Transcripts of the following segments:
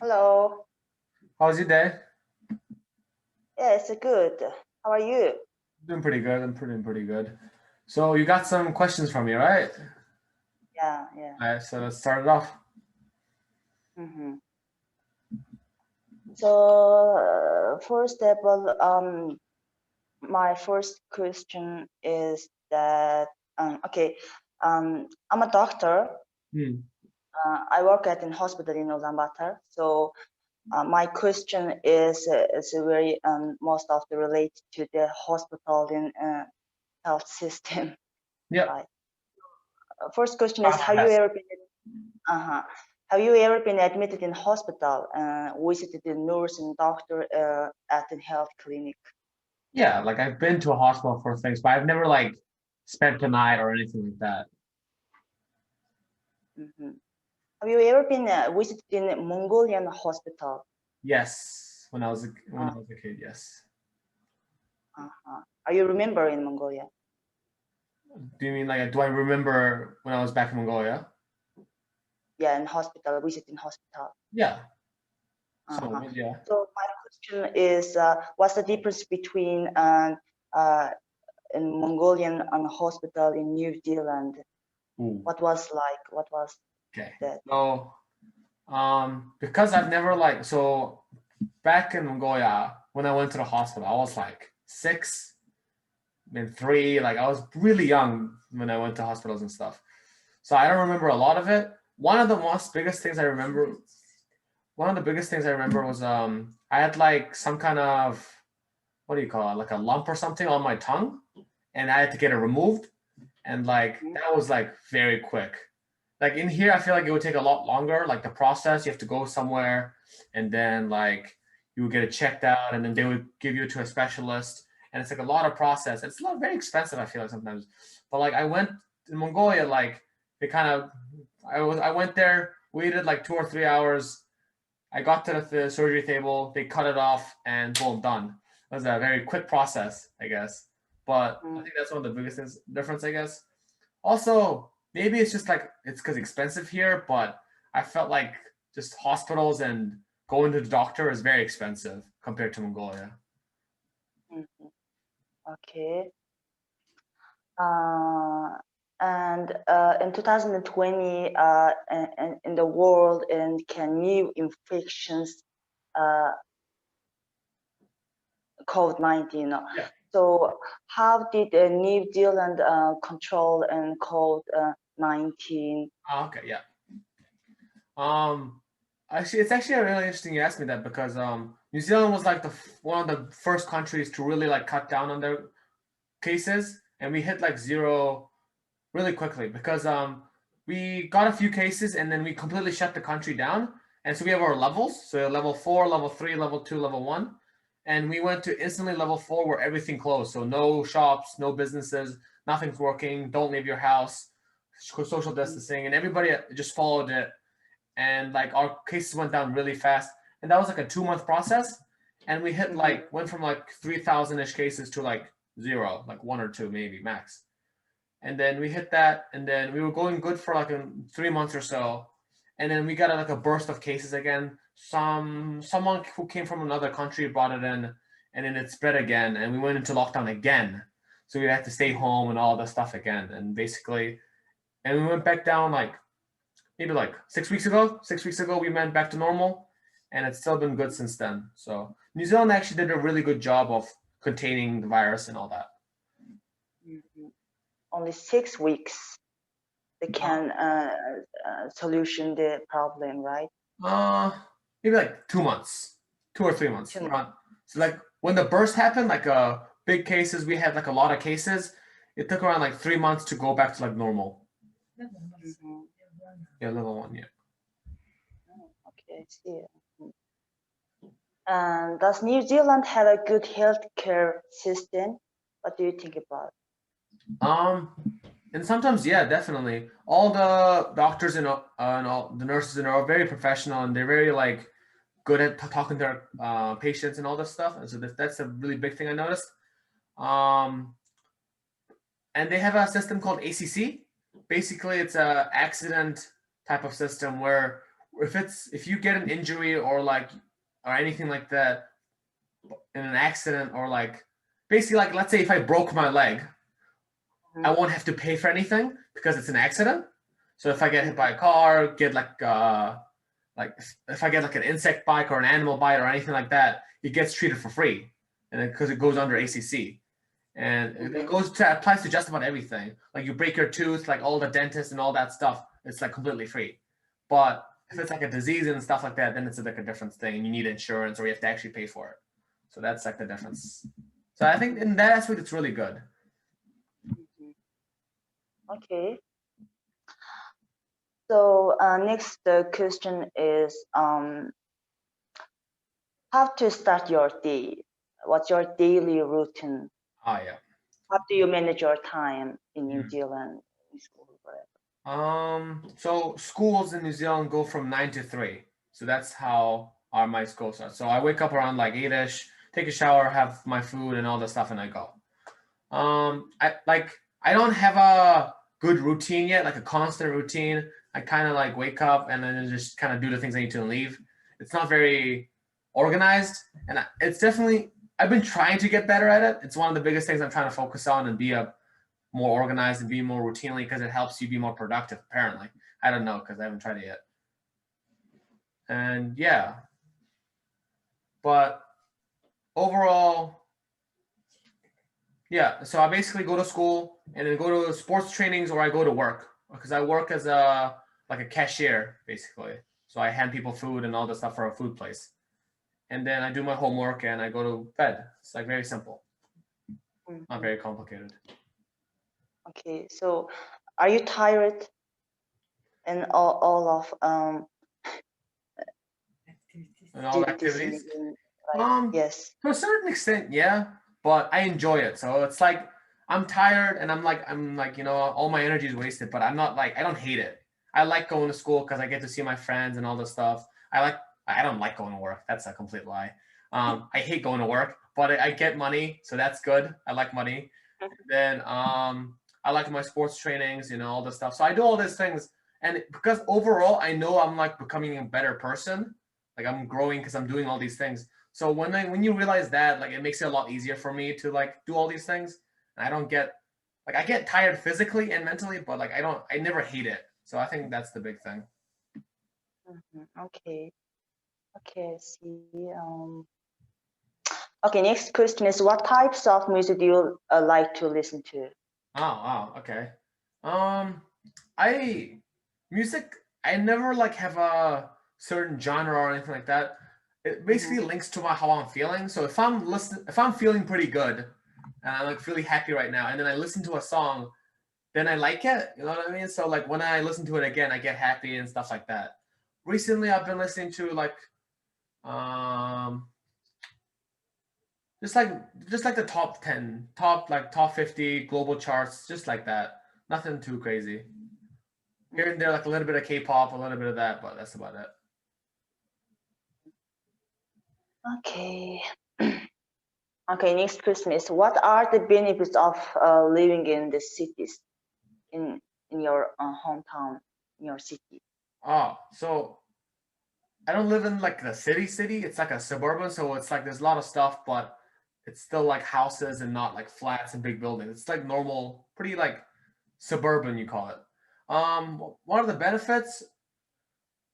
Hello. How's your day? Yeah, it's good. How are you? Doing pretty good. I'm pretty good. So you got some questions from me, right? Yeah, yeah. All right, so let's start it off. hmm So, first of all, my first question is that, okay, I'm a doctor. Hmm. I work at an hospital in Ulaanbaatar. So, my question is very most of the related to the hospital in health system, Yep. right? First question is, Try my have you best. ever been Uh-huh. Have you ever been admitted in hospital, visited a nurse and doctor at a health clinic? Yeah, like I've been to a hospital for things, but I've never like spent the night or anything like that. hmm Have you ever been visited in a Mongolian hospital? Yes, when Uh, I was a kid, yes. Are you remember in Mongolia? Do you mean like do I remember when I was back in Mongolia? Yeah, in hospital, visiting hospital. Yeah, some of Uh-huh. it, yeah. So my question is, what's the difference between uh, in Mongolian and hospital in New Zealand? Ooh, What was like? What was okay. that? So because I've never like so back in Mongolia when I went to the hospital, I was like 6 and 3. Like I was really young when I went to hospitals and stuff. So I don't remember a lot of it. One of the most biggest things I remember, one of the biggest things I remember was I had like some kind of what do you call it, like a lump or something on my tongue, and I had to get it removed. And like Mhm. that was like very quick. Like in here, I feel like it would take a lot longer. Like the process, you have to go somewhere, and then like you would get it checked out, and then they would give you to a specialist, and it's like a lot of process. It's a lot very expensive. I feel like sometimes, but like I went in Mongolia, like they kind of, I went there, waited like 2 or 3 hours. I got to the surgery table, they cut it off, and boom, done. It was a very quick process, I guess. But I Mm. think that's one of the biggest difference, I guess. Also, maybe it's just like it's because expensive here, but I felt like just hospitals and going to the doctor is very expensive compared to Mongolia. Mhm. Okay. Uh, and in 2020, in the world, and can new infections, uh, COVID-19. Yeah. So, how did New Zealand control and COVID-19? Okay. Yeah. Um. Actually, it's actually really interesting you asked me that because New Zealand was like one of the first countries to really like cut down on their cases, and we hit like zero really quickly because we got a few cases and then we completely shut the country down. And so we have our levels. So level 4, level 3, level 2, level 1. And we went to instantly level 4 where everything closed. So no shops, no businesses, nothing's working, don't leave your house, social distancing, and everybody just followed it. And like our cases went down really fast. And that was like a 2 month process. And we hit Mm-hmm. like went from like 3,000 ish cases to like zero, like one or two maybe max. And then we hit that, and then we were going good for like 3 months or so, and then we got like a burst of cases again. Someone who came from another country brought it in, and then it spread again, and we went into lockdown again. So we had to stay home and all that stuff again, and basically, and we went back down like maybe like 6 weeks ago. 6 weeks ago, we went back to normal, and it's still been good since then. So New Zealand actually did a really good job of containing the virus and all that. Mm-hmm. Only 6 weeks they can solution the problem, right? Uh, Maybe like 2 months, 2 or 3 months. 2 months. Around. So like when the burst happened, like big cases, we had like a lot of cases. It took around like 3 months to go back to like normal. Mm-hmm. Yeah, level 1. Yeah. Okay, I see. Mhm. And does New Zealand have a good healthcare system? What do you think about And sometimes yeah, definitely. All the doctors and all the nurses and are very professional and they're very like good at talking to their patients and all this stuff. And so that's a really big thing I noticed. Um, and they have a system called ACC. Basically, it's a accident type of system where if you get an injury or like or anything like that in an accident or like basically like let's say if I broke my leg, I won't have to pay for anything because it's an accident. So if I get hit by a car, get like if I get like an insect bite or an animal bite or anything like that, it gets treated for free, and because it goes under ACC, and it goes to applies to just about everything. Like you break your tooth, like all the dentists and all that stuff, it's like completely free. But if it's like a disease and stuff like that, then it's like a different thing, and you need insurance or you have to actually pay for it. So that's like the difference. So I think in that aspect, it's really good. Okay. So next question is how to start your day? What's your daily routine? Oh yeah. How do you manage your time in New Zealand, in school, whatever? So schools in New Zealand go from 9 to 3. So that's how my school starts. So I wake up around like 8ish, take a shower, have my food and all the stuff, and I go. I don't have a good routine yet, like a constant routine. I kind of like wake up and then just kind of do the things I need to and leave. It's not very organized, and it's definitely I've been trying to get better at it. It's one of the biggest things I'm trying to focus on and be a more organized and be more routinely because it helps you be more productive. Apparently, I don't know because I haven't tried it yet. And yeah, but overall, yeah. So I basically go to school and then go to sports trainings or I go to work because I work as a like a cashier basically. So I hand people food and all the stuff for a food place. And then I do my homework and I go to bed. It's like very simple, not very complicated. Okay, so are you tired in all of And all the activities activities. yes. To a certain extent, yeah, but I enjoy it. So it's like I'm tired and I'm like all my energy is wasted, but I'm not like I don't hate it. I like going to school because I get to see my friends and all this stuff. I don't like going to work. That's a complete lie. I hate going to work, but I get money, so that's good. I like money. Then I like my sports trainings, all this stuff. So I do all these things, and because overall I know I'm like becoming a better person, like I'm growing because I'm doing all these things. So when you realize that, like it makes it a lot easier for me to like do all these things. And I don't get like I get tired physically and mentally, but like I never hate it. So I think that's the big thing. Okay. Okay, I see. Okay, next question is what types of music do you like to listen to? Oh, wow, okay. I music. I never like have a certain genre or anything like that. It basically links to how I'm feeling. So if I'm feeling pretty good, and I'm like really happy right now, and then I listen to a song, then I like it. You know what I mean? So like when I listen to it again, I get happy and stuff like that. Recently, I've been listening to like um just like the top 10, top 50 global charts, just like that. Nothing too crazy. Here and there, like a little bit of K-pop, a little bit of that, but that's about it. Okay. Okay, next question is what are the benefits of living in the cities in your hometown, in your city? Oh, so I don't live in like the city. It's like a suburban, so it's like there's a lot of stuff, but it's still like houses and not like flats and big buildings. It's like normal, pretty like suburban, you call it. One of the benefits,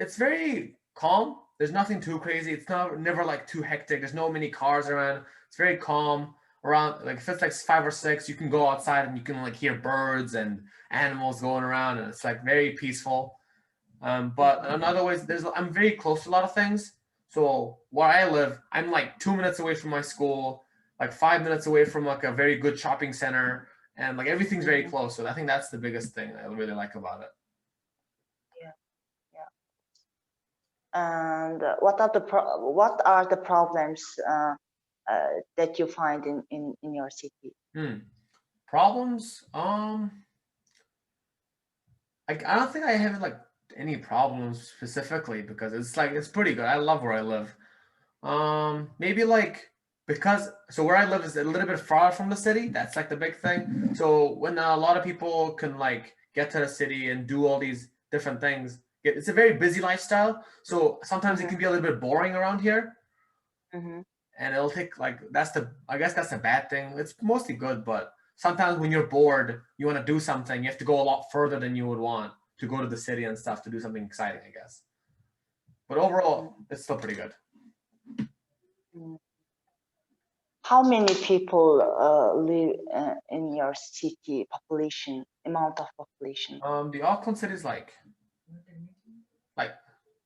it's very calm. There's nothing too crazy. It's never like too hectic. There's no many cars around. It's very calm. Around like if it's like 5 or 6, you can go outside and you can like hear birds and animals going around, and it's like very peaceful. But in other ways, I'm very close to a lot of things. So where I live, I'm like 2 minutes away from my school, like 5 minutes away from like a very good shopping center, and like everything's very close. So I think that's the biggest thing I really like about it. Yeah, yeah. And what are the problems that you find in your city? Problems? I don't think I have like any problems specifically because it's pretty good. I love where I live. Maybe like because so where I live is a little bit far from the city. That's like the big thing. So when a lot of people can like get to the city and do all these different things, it's a very busy lifestyle. So sometimes it can be a little bit boring around here. Mm-hmm. And it'll take like I guess that's a bad thing. It's mostly good, but sometimes when you're bored, you want to do something, you have to go a lot further than you would want to go to the city and stuff to do something exciting, I guess. But overall, it's still pretty good. How many people live in your city population, amount of population? The Auckland city is like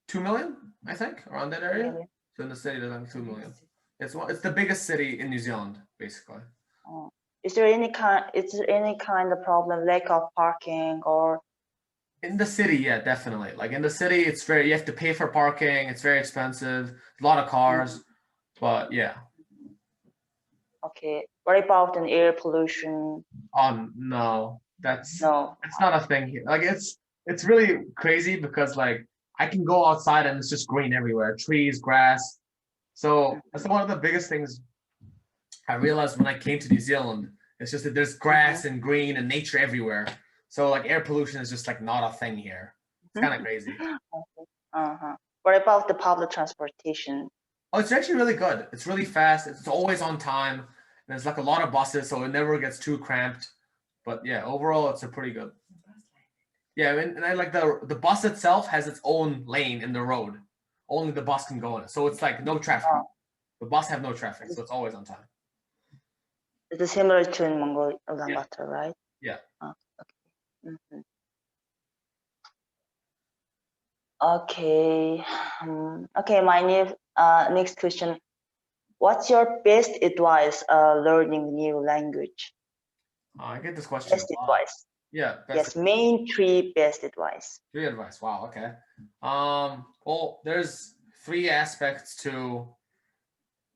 2 million, I think, around that area. Really? So in the city, there's like 2 million. It's the biggest city in New Zealand, basically. Is there any kind of problem, lack of parking or? In the city, yeah, definitely. Like in the city, you have to pay for parking. It's very expensive. A lot of cars, but yeah. Okay. What about an air pollution? No, that's No. not a thing here. Like it's really crazy because like I can go outside and it's just green everywhere, trees, grass. So that's one of the biggest things I realized when I came to New Zealand. It's just that there's grass and green and nature everywhere. So like air pollution is just like not a thing here. It's kind of crazy. Uh-huh. What about the public transportation? Oh, it's actually really good. It's really fast. It's always on time. And there's like a lot of buses, so it never gets too cramped. But yeah, overall, it's a pretty good. Yeah, and I like the bus itself has its own lane in the road. Only the bus can go in it. So it's like no traffic. The bus have no traffic, so it's always on time. It's similar to in Mongolia, Ulaanbaatar, right? Yeah. Okay. Okay. Okay. My next question. What's your best advice learning new language? I get this question Best a lot. advice. Yeah. Yes, main three best advice. Three advice. Wow. Okay. Well, there's three aspects to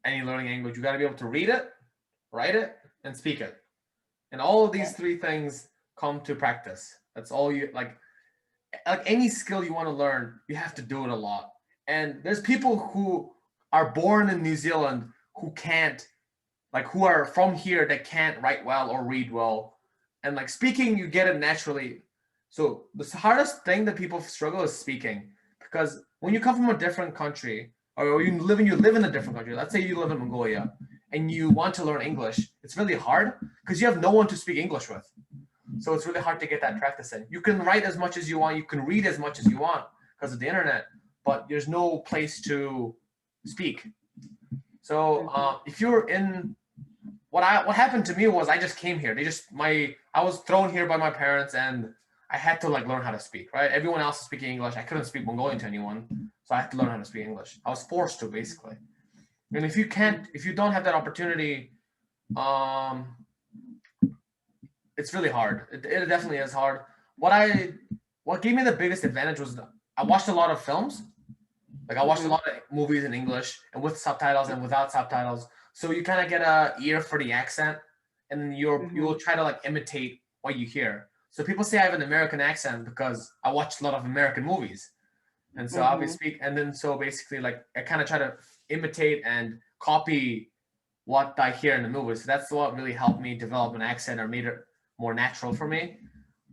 any learning language. You got to be able to read it, write it, and speak it. And all of these three things come to practice. That's all you like any skill you want to learn, you have to do it a lot. And there's people who are born in New Zealand who can't, like who are from here that can't write well or read well. And like speaking, you get it naturally. So the hardest thing that people struggle is speaking, because when you come from a different country or you live in a different country, let's say you live in Mongolia and you want to learn English, it's really hard because you have no one to speak English with. So it's really hard to get that practice in. You can write as much as you want, you can read as much as you want because of the internet, but there's no place to speak. So if you're in what happened to me was I just came here. I was thrown here by my parents and I had to like learn how to speak, right? Everyone else is speaking English. I couldn't speak Mongolian to anyone, so I had to learn how to speak English. I was forced to basically. And if you don't have that opportunity, it's really hard. It definitely is hard. What gave me the biggest advantage was I watched a lot of films. Like I watched a lot of movies in English and with subtitles and without subtitles. So you kind of get a ear for the accent, and then you'll try to like imitate what you hear. So people say I have an American accent because I watched a lot of American movies, and so I'll be speak. And then so basically like I kind of try to imitate and copy what I hear in the movies. So that's what really helped me develop an accent or made it more natural for me.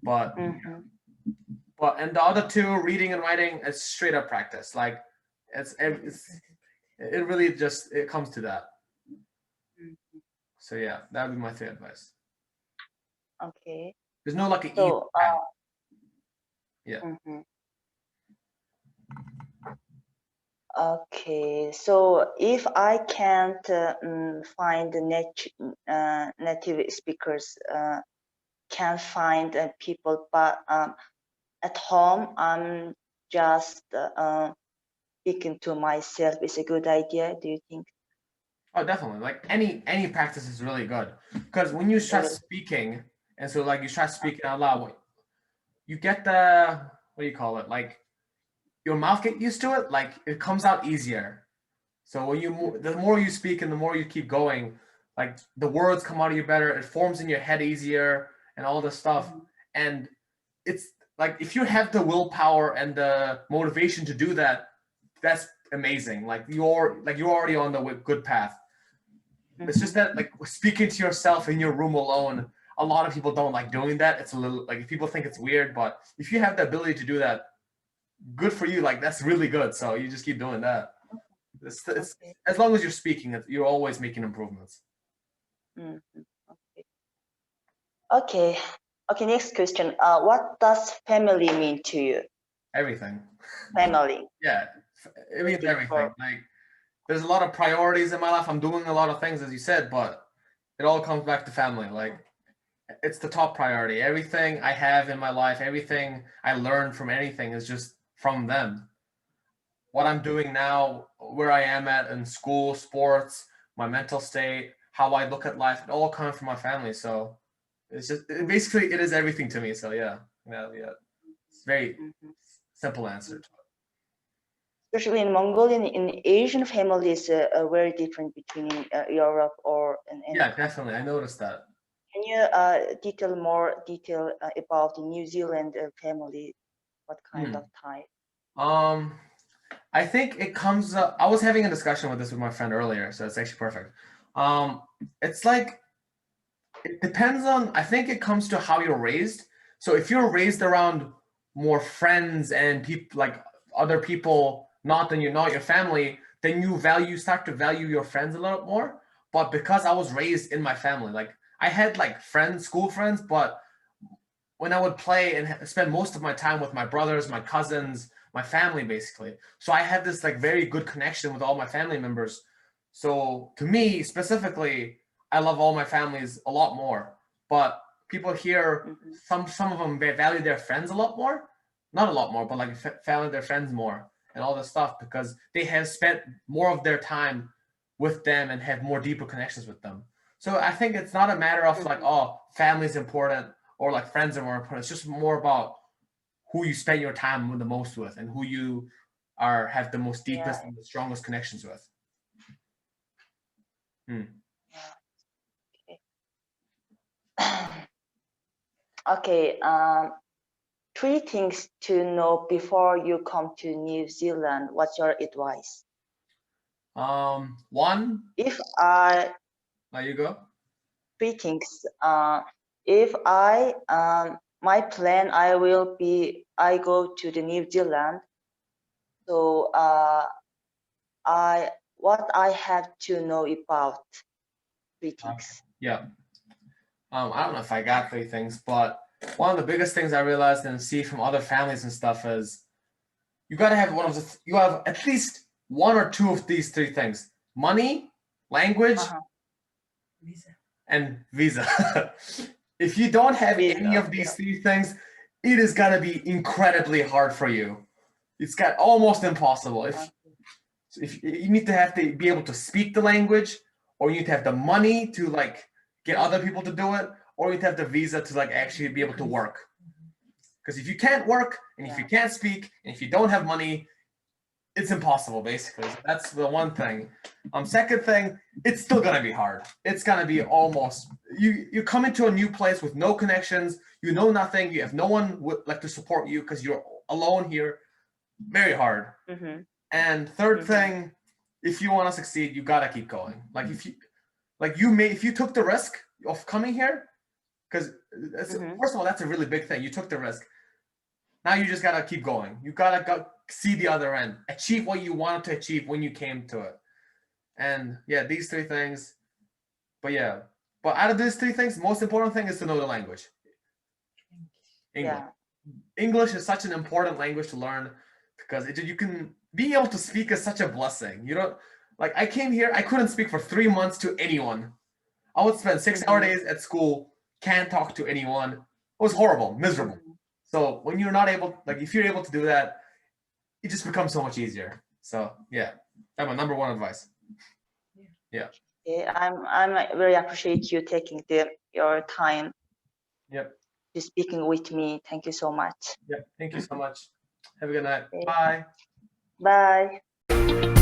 But and the other two, reading and writing, it's straight up practice. Like it really just it comes to that. So yeah, that would be my three advice. Okay. There's no like So yeah. Okay, so if I can't find the native speakers, can't find people, but at home I'm just speaking to myself is a good idea. Do you think? Oh, definitely. Like any practice is really good because when you start speaking, and so like you start speaking out loud, you get what do you call it? Like your mouth get used to it. Like it comes out easier. So when the more you speak and the more you keep going, like the words come out of you better. It forms in your head easier and all this stuff. And it's like if you have the willpower and the motivation to do that, that's amazing. Like you're already on the good path. It's just that like speaking to yourself in your room alone, a lot of people don't like doing that. It's a little like people think it's weird, but if you have the ability to do that, good for you. Like that's really good. So you just keep doing that. It's, Okay. as long as you're speaking, you're always making improvements. Mhm. Okay. Okay. Okay. Next question. What does family mean to you? Everything. Family. Yeah, it means Waiting everything. for. Like there's a lot of priorities in my life. I'm doing a lot of things, as you said, but it all comes back to family. Like it's the top priority. Everything I have in my life, everything I learned from anything is just from them. What I'm doing now, where I am at in school, sports, my mental state, how I look at life, it all comes from my family. So it's just basically it is everything to me. So yeah. It's very Mhm. simple answer. Especially in Mongolian, in Asian families, very different between Europe or in any Yeah, country. definitely. I noticed that. Can you detail more detail about the New Zealand family? What kind of type? Um, I think it comes up. I was having a discussion with this with my friend earlier, so it's actually perfect. Um, it's like it depends on. I think it comes to how you're raised. So if you're raised around more friends and people like other people, not your family, then you start to value your friends a lot more. But because I was raised in my family, like I had like friends, school friends, but when I would play and spend most of my time with my brothers, my cousins, my family, basically. So I had this like very good connection with all my family members. So to me specifically, I love all my families a lot more. But people here, Mm-hmm. some of them value their friends a lot more, not a lot more, but like value their friends more and all this stuff because they have spent more of their time with them and have more deeper connections with them. So I think it's not a matter of like, Mm-hmm. oh, family is important or like friends are more important. It's just more about who you spend your time with the most with and who you are have the most Yeah. deepest and the strongest connections with. Hmm. Yeah. Okay. Three things to know before you come to New Zealand. What's your advice? One, If I there you go. three things. If I my plan, I go to the New Zealand. So what I have to know about three things. Yeah. I don't know if I got three things, but one of the biggest things I realized and see from other families and stuff is you gotta have you have at least one or two of these three things: money, language, Uh-huh. and visa. If you don't have any Visa. of Yeah. these three things, it is gonna be incredibly hard for you. It's got almost impossible. If you need to have to be able to speak the language, or you need to have the money to like get other people to do it, or you need to have the visa to like actually be able to work. Because if you can't work and if you can't speak and if you don't have money, it's impossible basically. So that's the one thing. Second thing, it's still gonna be hard. It's gonna be almost you come into a new place with no connections, you know nothing, you have no one like to support you because you're alone here. Very hard. Mm-hmm. And third Mm-hmm. thing, if you want to succeed, you gotta keep going. Like if you took the risk of coming here, because Mm-hmm. first of all, that's a really big thing. You took the risk. Now you just gotta keep going. You gotta go see the other end, achieve what you wanted to achieve when you came to it. And yeah, these three things. But yeah, but out of these three things, the most important thing is to know the language. English. Yeah. English is such an important language to learn because you can be able to speak is such a blessing. You know, like I came here, I couldn't speak for 3 months to anyone. I would spend 6 hour Mm-hmm. days at school, can't talk to anyone. It was horrible, miserable. Mm-hmm. So when you're not able, like if you're able to do that, it just becomes so much easier. So yeah, that's my number one advice. Yeah. Okay. I'm very appreciate you taking your time Yep. to speaking with me. Thank you so much. Yep. Thank you so much. Have a good night. Okay. Bye. Bye.